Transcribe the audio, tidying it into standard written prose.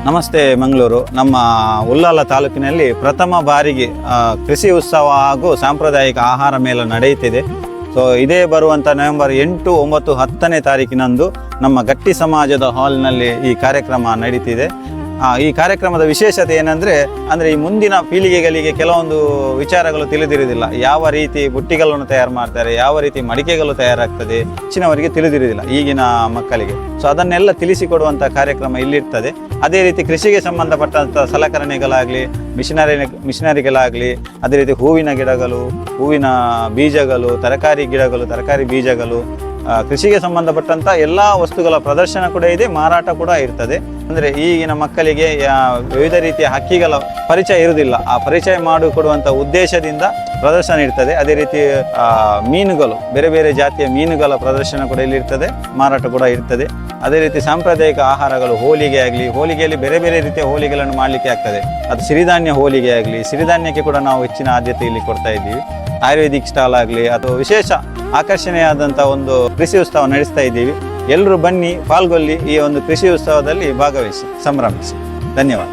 ನಮಸ್ತೆ ಮಂಗಳೂರು. ನಮ್ಮ ಉಳ್ಳಾಲ ತಾಲೂಕಿನಲ್ಲಿ ಪ್ರಥಮ ಬಾರಿಗೆ ಕೃಷಿ ಉತ್ಸವ ಹಾಗೂ ಸಾಂಪ್ರದಾಯಿಕ ಆಹಾರ ಮೇಳ ನಡೆಯುತ್ತಿದೆ. ಸೊ ಇದೇ ಬರುವಂಥ ನವೆಂಬರ್ 8, 9, 10ನೇ ತಾರೀಕಿನಂದು ನಮ್ಮ ಗಟ್ಟಿ ಸಮಾಜದ ಹಾಲ್ನಲ್ಲಿ ಈ ಕಾರ್ಯಕ್ರಮ ನಡೀತಿದೆ. ಈ ಕಾರ್ಯಕ್ರಮದ ವಿಶೇಷತೆ ಏನಂದರೆ ಈ ಮುಂದಿನ ಪೀಳಿಗೆಗಳಿಗೆ ಕೆಲವೊಂದು ವಿಚಾರಗಳು ತಿಳಿದಿರುವುದಿಲ್ಲ. ಯಾವ ರೀತಿ ಬುಟ್ಟಿಗಳನ್ನು ತಯಾರು ಮಾಡ್ತಾರೆ, ಯಾವ ರೀತಿ ಮಡಿಕೆಗಳು ತಯಾರಾಗ್ತದೆ, ಹೆಚ್ಚಿನವರಿಗೆ ತಿಳಿದಿರುವುದಿಲ್ಲ ಈಗಿನ ಮಕ್ಕಳಿಗೆ. ಸೊ ಅದನ್ನೆಲ್ಲ ತಿಳಿಸಿಕೊಡುವಂಥ ಕಾರ್ಯಕ್ರಮ ಇಲ್ಲಿರ್ತದೆ. ಅದೇ ರೀತಿ ಕೃಷಿಗೆ ಸಂಬಂಧಪಟ್ಟಂಥ ಸಲಕರಣೆಗಳಾಗಲಿ, ಮಿಷನರಿಗಳಾಗಲಿ, ಅದೇ ರೀತಿ ಹೂವಿನ ಗಿಡಗಳು, ಹೂವಿನ ಬೀಜಗಳು, ತರಕಾರಿ ಗಿಡಗಳು, ತರಕಾರಿ ಬೀಜಗಳು, ಕೃಷಿಗೆ ಸಂಬಂಧಪಟ್ಟಂಥ ಎಲ್ಲ ವಸ್ತುಗಳ ಪ್ರದರ್ಶನ ಕೂಡ ಇದೆ, ಮಾರಾಟ ಕೂಡ ಇರ್ತದೆ. ಅಂದರೆ ಈಗಿನ ಮಕ್ಕಳಿಗೆ ವಿವಿಧ ರೀತಿಯ ಹಕ್ಕಿಗಳ ಪರಿಚಯ ಇರುವುದಿಲ್ಲ. ಆ ಪರಿಚಯ ಮಾಡಿಕೊಡುವಂಥ ಉದ್ದೇಶದಿಂದ ಪ್ರದರ್ಶನ ಇರ್ತದೆ. ಅದೇ ರೀತಿ ಮೀನುಗಳು, ಬೇರೆ ಬೇರೆ ಜಾತಿಯ ಮೀನುಗಳ ಪ್ರದರ್ಶನ ಕೂಡ ಇಲ್ಲಿರ್ತದೆ, ಮಾರಾಟ ಕೂಡ ಇರ್ತದೆ. ಅದೇ ರೀತಿ ಸಾಂಪ್ರದಾಯಿಕ ಆಹಾರಗಳು, ಹೋಳಿಗೆ ಆಗಲಿ, ಹೋಳಿಗೆಯಲ್ಲಿ ಬೇರೆ ಬೇರೆ ರೀತಿಯ ಹೋಳಿಗೆಗಳನ್ನು ಮಾಡಲಿಕ್ಕೆ ಆಗ್ತದೆ. ಅದು ಸಿರಿಧಾನ್ಯ ಹೋಳಿಗೆ ಆಗಲಿ, ಸಿರಿಧಾನ್ಯಕ್ಕೆ ಕೂಡ ನಾವು ಹೆಚ್ಚಿನ ಆದ್ಯತೆ ಇಲ್ಲಿ ಕೊಡ್ತಾ ಇದ್ದೀವಿ. ಆಯುರ್ವೇದಿಕ್ ಸ್ಟಾಲ್ ಆಗಲಿ, ಅಥವಾ ವಿಶೇಷ ಆಕರ್ಷಣೆಯಾದಂಥ ಒಂದು ಕೃಷಿ ಉತ್ಸವ ನಡೆಸ್ತಾ ಇದ್ದೀವಿ. ಎಲ್ಲರೂ ಬನ್ನಿ, ಪಾಲ್ಗೊಳ್ಳಿ, ಈ ಒಂದು ಕೃಷಿ ಉತ್ಸವದಲ್ಲಿ ಭಾಗವಹಿಸಿ, ಸಂಭ್ರಮಿಸಿ. ಧನ್ಯವಾದ.